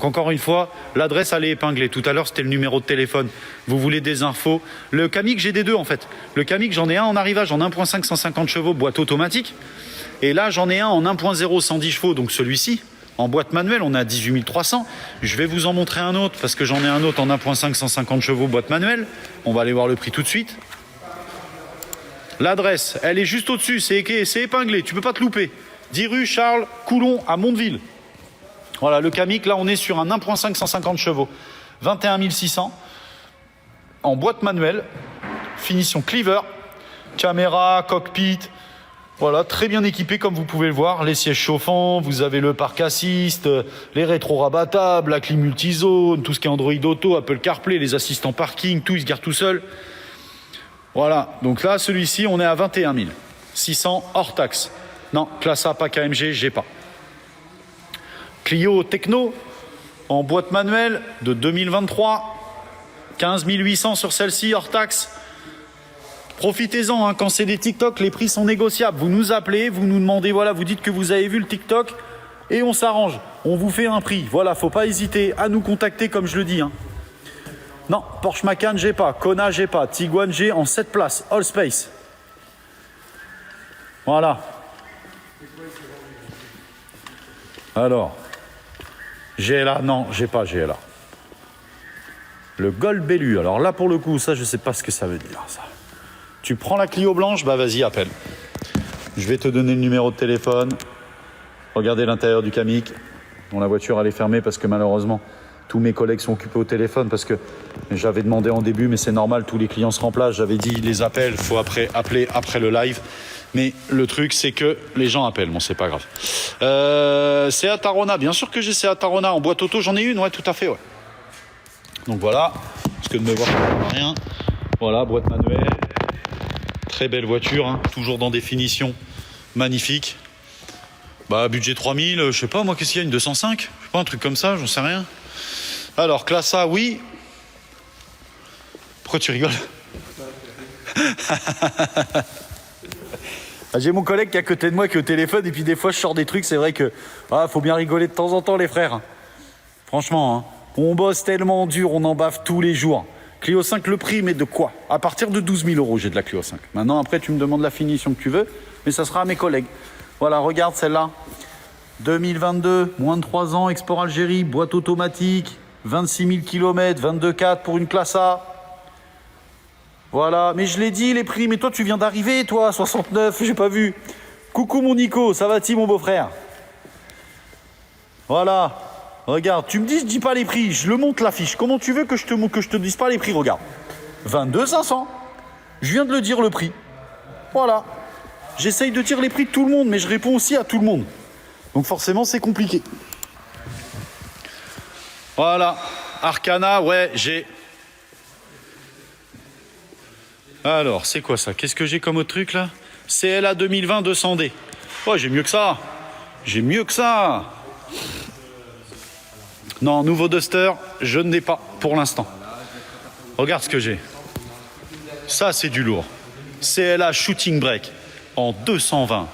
Donc encore une fois, l'adresse elle est épinglée. Tout à l'heure c'était le numéro de téléphone. Vous voulez des infos? Le Kamiq, j'ai des deux en fait. Le Kamiq, j'en ai un en arrivage en 1.5 150 chevaux, boîte automatique. Et là j'en ai un en 1.0 110 chevaux, donc celui-ci. En boîte manuelle, on a 18 300. Je vais vous en montrer un autre parce que j'en ai un autre en 1.5 150 chevaux, boîte manuelle. On va aller voir le prix tout de suite. L'adresse, elle est juste au-dessus, c'est épinglé, tu peux pas te louper. 10 rue Charles Coulon à Mondeville. Voilà, le Kamiq, là on est sur un 1.5 150 chevaux, 21 600, en boîte manuelle, finition Cleaver, caméra, cockpit, voilà, très bien équipé comme vous pouvez le voir, les sièges chauffants, vous avez le parc assist, les rétros rabattables, la clim multizone, tout ce qui est Android Auto, Apple CarPlay, les assistants parking, tout il se gare tout seul. Voilà, donc là, celui-ci, on est à 21 600 hors taxe. Non, classe A, pas KMG, j'ai pas. Clio Techno, en boîte manuelle, de 2023, 15 800 sur celle-ci, hors taxe. Profitez-en, hein, quand c'est des TikTok, les prix sont négociables. Vous nous appelez, vous nous demandez, voilà, vous dites que vous avez vu le TikTok, et on s'arrange. On vous fait un prix. Voilà, faut pas hésiter à nous contacter, comme je le dis, hein. Non, Porsche Macan, j'ai pas. Kona, j'ai pas. Tiguan, j'ai en 7 places. All Space. Voilà. Alors. GLA, non, j'ai pas GLA. Le Gold Bellu. Alors là, pour le coup, ça, je sais pas ce que ça veut dire, ça. Tu prends la Clio blanche, bah vas-y, appelle. Je vais te donner le numéro de téléphone. Regardez l'intérieur du Kamiq. Bon, la voiture, elle est fermée parce que malheureusement... Tous mes collègues sont occupés au téléphone parce que j'avais demandé en début, mais c'est normal, tous les clients se remplacent. J'avais dit les appels, il faut appeler après le live. Mais le truc, c'est que les gens appellent. Bon, c'est pas grave. Seat Arona, bien sûr que j'ai Seat Arona. En boîte auto, j'en ai une, ouais, tout à fait, ouais. Donc voilà, parce que de me voir, ça ne sert à rien. Voilà, boîte manuelle. Très belle voiture, hein, toujours dans des finitions magnifiques. Bah, budget 3000, je sais pas, moi, qu'est-ce qu'il y a, une 205? Je sais pas, un truc comme ça, j'en sais rien. Alors, classe A, oui. Pourquoi tu rigoles? J'ai mon collègue qui est à côté de moi qui est au téléphone et puis des fois je sors des trucs, c'est vrai que faut bien rigoler de temps en temps les frères. Franchement, hein, on bosse tellement dur, on en bave tous les jours. Clio 5 le prix, mais de quoi? À partir de 12 000 € j'ai de la Clio 5. Maintenant après tu me demandes la finition que tu veux, mais ça sera à mes collègues. Voilà, regarde celle-là. 2022, moins de 3 ans, export Algérie, boîte automatique. 26 000 km, 22,4 pour une classe A. Voilà, mais je l'ai dit les prix, mais toi tu viens d'arriver, toi, 69, j'ai pas vu. Coucou mon Nico, ça va-t-il mon beau-frère? Voilà, regarde, tu me dis, je dis pas les prix, je le monte l'affiche. Comment tu veux que je te dise pas les prix? Regarde, 22 500. Je viens de le dire le prix. Voilà, j'essaye de dire les prix de tout le monde, mais je réponds aussi à tout le monde. Donc forcément, c'est compliqué. Voilà, Arcana, ouais, j'ai. Alors, c'est quoi ça? Qu'est-ce que j'ai comme autre truc là? CLA 2020 200D. Oh, j'ai mieux que ça. J'ai mieux que ça. Non, nouveau Duster, je ne l'ai pas pour l'instant. Regarde ce que j'ai. Ça, c'est du lourd. CLA Shooting Brake en 220.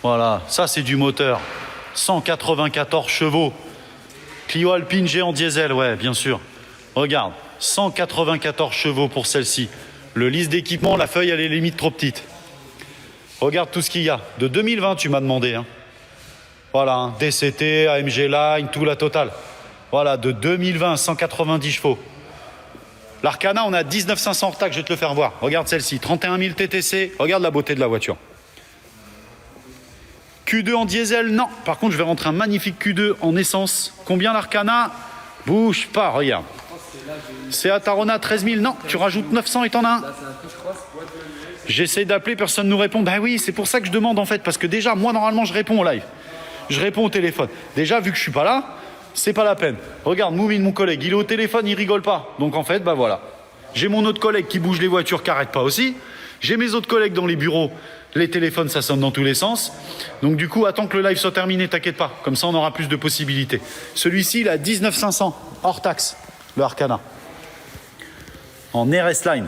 Voilà, ça, c'est du moteur. 194 chevaux. Clio Alpine G en diesel, ouais, bien sûr. Regarde, 194 chevaux pour celle-ci. Le liste d'équipement, la feuille, elle est limite trop petite. Regarde tout ce qu'il y a. De 2020, tu m'as demandé. Hein. Voilà, hein, DCT, AMG Line, tout la totale. Voilà, de 2020, 190 chevaux. L'Arcana, on a 19 500 hors taxe, je vais te le faire voir. Regarde celle-ci, 31 000 TTC. Regarde la beauté de la voiture. Q2 en diesel, non. Par contre, je vais rentrer un magnifique Q2 en essence. Combien l'Arcana? Bouge pas, regarde. Seat Arona, 13 000, non. Tu rajoutes 900 et t'en as un. J'essaie d'appeler, personne ne nous répond. Ben oui, c'est pour ça que je demande en fait. Parce que déjà, moi, normalement, je réponds au live. Je réponds au téléphone. Déjà, vu que je suis pas là, c'est pas la peine. Regarde, Moumine, mon collègue, il est au téléphone, il rigole pas. Donc en fait, bah voilà. J'ai mon autre collègue qui bouge les voitures, qui arrête pas aussi. J'ai mes autres collègues dans les bureaux. Les téléphones, ça sonne dans tous les sens. Donc du coup, attends que le live soit terminé, t'inquiète pas. Comme ça, on aura plus de possibilités. Celui-ci, il a 19 500, hors taxe, le Arcana. En RS Line.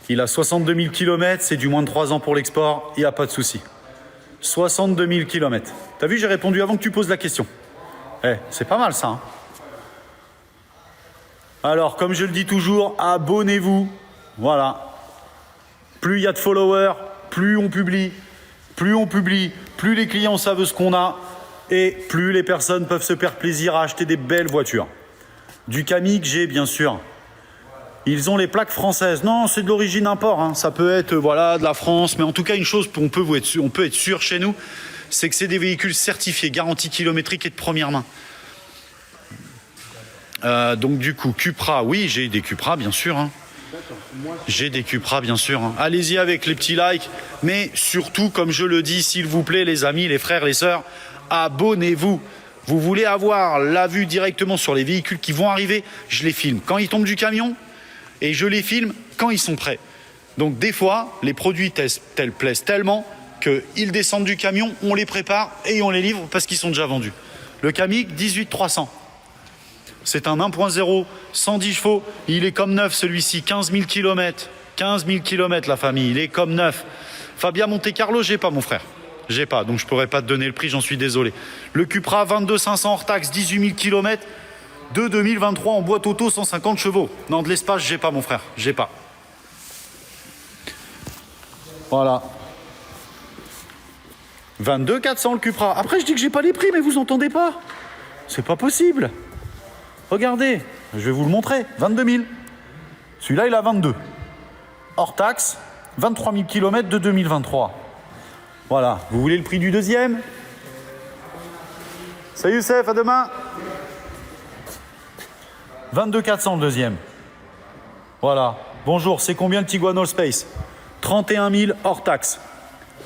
Il a 62 000 km, c'est du moins de 3 ans pour l'export, il n'y a pas de souci. 62 000 km. T'as vu, j'ai répondu avant que tu poses la question. C'est pas mal ça. Hein. Alors, comme je le dis toujours, abonnez-vous. Voilà. Plus il y a de followers, plus on publie. Plus les clients savent ce qu'on a et plus les personnes peuvent se faire plaisir à acheter des belles voitures. Du Kamiq G, bien sûr. Ils ont les plaques françaises. Non, c'est de l'origine import. Hein. Ça peut être voilà, de la France, mais en tout cas, une chose, on peut être sûr chez nous, c'est que c'est des véhicules certifiés, garantie kilométrique et de première main. Donc du coup, Cupra, oui, j'ai des Cupra, bien sûr. Hein. J'ai des Cupra, bien sûr. Hein. Allez-y avec les petits likes, mais surtout, comme je le dis, s'il vous plaît, les amis, les frères, les sœurs, abonnez-vous. Vous voulez avoir la vue directement sur les véhicules qui vont arriver, je les filme quand ils tombent du camion et je les filme quand ils sont prêts. Donc des fois, les produits plaisent tellement qu'ils descendent du camion, on les prépare et on les livre parce qu'ils sont déjà vendus. Le Kamiq 18300. C'est un 1.0, 110 chevaux. Il est comme neuf celui-ci, 15 000 km. 15 000 km la famille, il est comme neuf. Fabia Monte Carlo, j'ai pas mon frère. J'ai pas, donc je pourrais pas te donner le prix, j'en suis désolé. Le Cupra 22 500 hors taxe, 18 000 km. De 2023 en boîte auto, 150 chevaux. Non, de l'espace, j'ai pas mon frère, j'ai pas. Voilà. 22 400 le Cupra. Après, je dis que j'ai pas les prix, mais vous entendez pas. C'est pas possible. Regardez, je vais vous le montrer. 22 000. Celui-là, il a 22. Hors taxe, 23 000 km de 2023. Voilà. Vous voulez le prix du deuxième? Salut Youssef, à demain. 22 400 le deuxième. Voilà. Bonjour, c'est combien le Tiguan All Space? 31 000 hors taxe.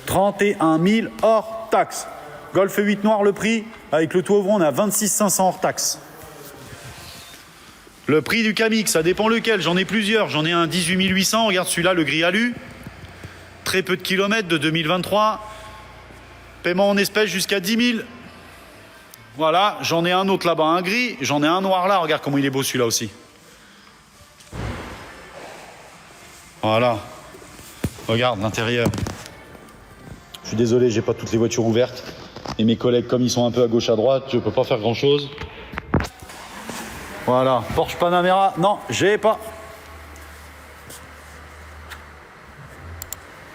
31 000 hors taxe. Golf 8 noir, le prix, avec le tout ouvrant, on est à 26 500 hors taxe. Le prix du Kamiq, ça dépend lequel. J'en ai plusieurs. J'en ai un 18 800. Regarde celui-là, le gris alu. Très peu de kilomètres de 2023. Paiement en espèces jusqu'à 10 000. Voilà. J'en ai un autre là-bas, un gris. J'en ai un noir là. Regarde comment il est beau celui-là aussi. Voilà. Regarde l'intérieur. Je suis désolé, j'ai pas toutes les voitures ouvertes. Et mes collègues, comme ils sont un peu à gauche à droite, je peux pas faire grand-chose. Voilà, Porsche Panamera, non, j'ai pas.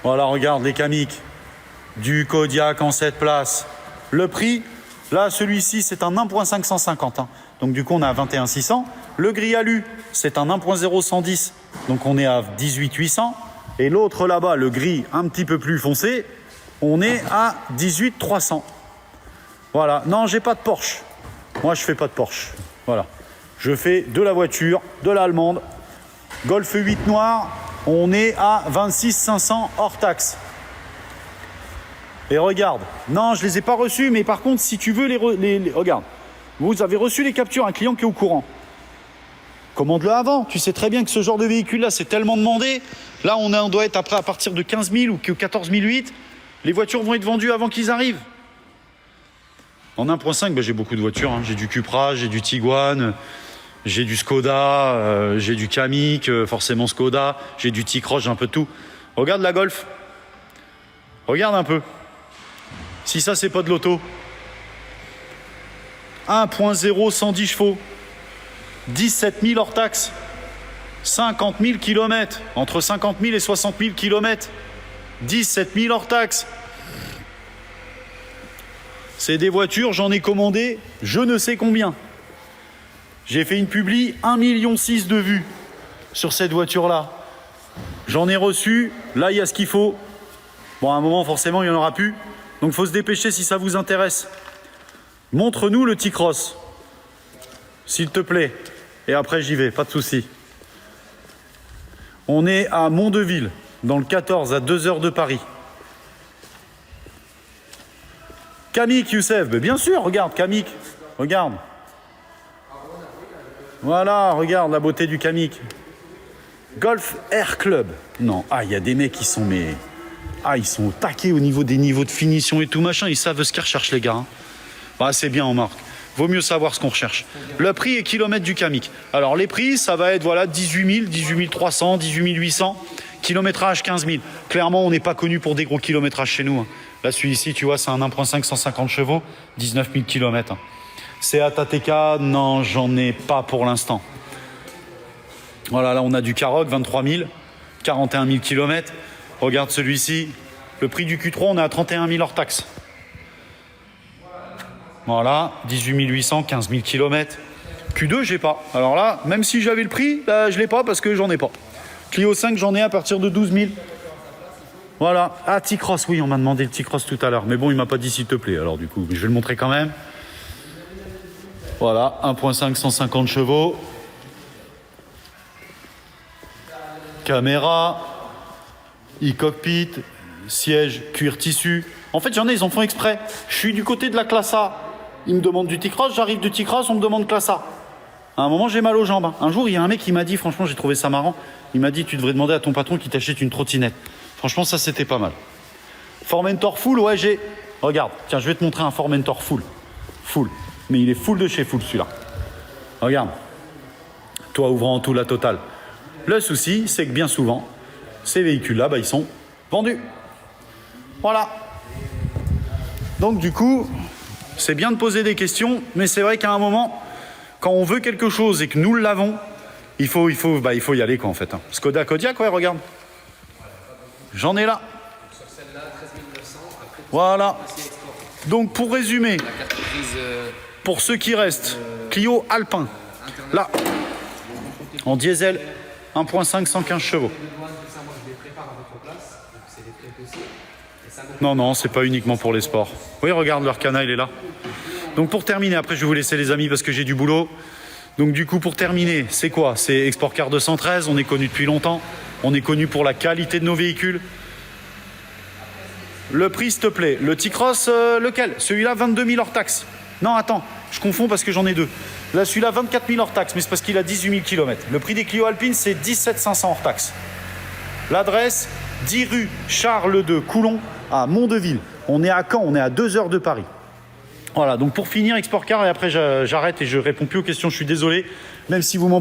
Voilà, regarde les Kamiq. Du Kodiaq en 7 places. Le prix, là, celui-ci, c'est un 1.550. Hein. Donc du coup, on est à 21 600. Le gris alu, c'est un 1.0 110. Donc on est à 18 800. Et l'autre là-bas, le gris un petit peu plus foncé, on est à 18 300. Voilà, non, j'ai pas de Porsche. Moi, je fais pas de Porsche. Voilà. Je fais de la voiture, de l'allemande. Golf 8 noir, on est à 26 500 hors taxe. Et regarde, non, je les ai pas reçus, mais par contre, si tu veux regarde, vous avez reçu les captures, un client qui est au courant. Commande-le avant. Tu sais très bien que ce genre de véhicule-là, c'est tellement demandé. Là, on doit être après à partir de 15 000 ou 14 008. Les voitures vont être vendues avant qu'ils arrivent. En 1.5, ben, j'ai beaucoup de voitures. Hein. J'ai du Cupra, j'ai du Tiguan, j'ai du Skoda, j'ai du Kamiq, forcément Skoda, j'ai du T-Cross, j'ai un peu de tout. Regarde la Golf. Regarde un peu. Si ça, c'est pas de l'auto. 1.0, 110 chevaux. 17 000 hors taxe. 50 000 km. Entre 50 000 et 60 000 km. 17 000 hors taxe. C'est des voitures, j'en ai commandé je ne sais combien. J'ai fait une publi, 1,6 million de vues sur cette voiture-là. J'en ai reçu, là il y a ce qu'il faut. Bon, à un moment, forcément, il n'y en aura plus. Donc, il faut se dépêcher si ça vous intéresse. Montre-nous le T-Cross, s'il te plaît. Et après, j'y vais, pas de souci. On est à Mondeville, dans le 14, à 2 heures de Paris. Kamiq, Youssef, mais bien sûr, regarde, Kamiq, regarde. Voilà, regarde la beauté du Kamiq. Golf Air Club. Non, il y a des mecs qui sont, ils sont au taquet au niveau des niveaux de finition et tout machin, ils savent ce qu'ils recherchent les gars. Hein. Bah, c'est bien, on marque. Vaut mieux savoir ce qu'on recherche. Le prix et kilomètres du Kamiq. Alors les prix, ça va être voilà 18 000, 18 300, 18 800. Kilométrage 15 000. Clairement, on n'est pas connu pour des gros kilométrages chez nous. Hein. Là, celui-ci, tu vois, c'est un 1.5 150 chevaux, 19 000 km. Hein. Seat ATK, non, j'en ai pas pour l'instant. Voilà, là on a du Karoq, 23 000, 41 000 km. Regarde celui-ci. Le prix du Q3, on est à 31 000 hors taxe. Voilà, 18 800, 15 000 km. Q2, j'ai pas. Alors là, même si j'avais le prix, bah, je l'ai pas parce que j'en ai pas. Clio 5, j'en ai à partir de 12 000. Voilà. Ah, T-Cross, oui, on m'a demandé le T-Cross tout à l'heure. Mais bon, il m'a pas dit s'il te plaît. Alors du coup, je vais le montrer quand même. Voilà, 1.5, 150 chevaux. Caméra. E-cockpit. Siège, cuir tissu. En fait, j'en ai, ils en font exprès. Je suis du côté de la classe A. Ils me demandent du T-Cross, j'arrive du T-Cross, on me demande classe A. À un moment, j'ai mal aux jambes. Un jour, il y a un mec qui m'a dit, franchement, j'ai trouvé ça marrant. Il m'a dit, tu devrais demander à ton patron qu'il t'achète une trottinette. Franchement, ça, c'était pas mal. Formentor full, ouais, j'ai... Regarde, tiens, je vais te montrer un Formentor full. Full. Mais il est full de chez full, celui-là. Regarde. Toit ouvrant tout, la totale. Le souci, c'est que bien souvent, ces véhicules-là, bah, ils sont vendus. Voilà. Donc, du coup, c'est bien de poser des questions, mais c'est vrai qu'à un moment, quand on veut quelque chose et que nous l'avons, il faut y aller, quoi, en fait. Skoda Kodiaq, ouais, regarde. J'en ai là. Voilà. Donc, pour résumer, pour ceux qui restent, Clio Alpin, là, en diesel, 1.5, 115 chevaux. Non, c'est pas uniquement pour les sports. Oui, regarde, leur canal, il est là. Donc pour terminer, après je vais vous laisser les amis parce que j'ai du boulot. Donc du coup, pour terminer, c'est quoi? C'est Export Car 213, on est connu depuis longtemps. On est connu pour la qualité de nos véhicules. Le prix, s'il te plaît. Le T-Cross, lequel? Celui-là, 22 000 hors taxe. Non, attends, je confonds parce que j'en ai deux. Là, celui-là, 24 000 hors taxe, mais c'est parce qu'il a 18 000 km. Le prix des Clio Alpine, c'est 17 500 hors taxe. L'adresse, 10 rue Charles II, Coulon, à Mondeville. On est à Caen, on est à 2 heures de Paris. Voilà, donc pour finir, Export Car, et après j'arrête et je réponds plus aux questions, je suis désolé, même si vous m'en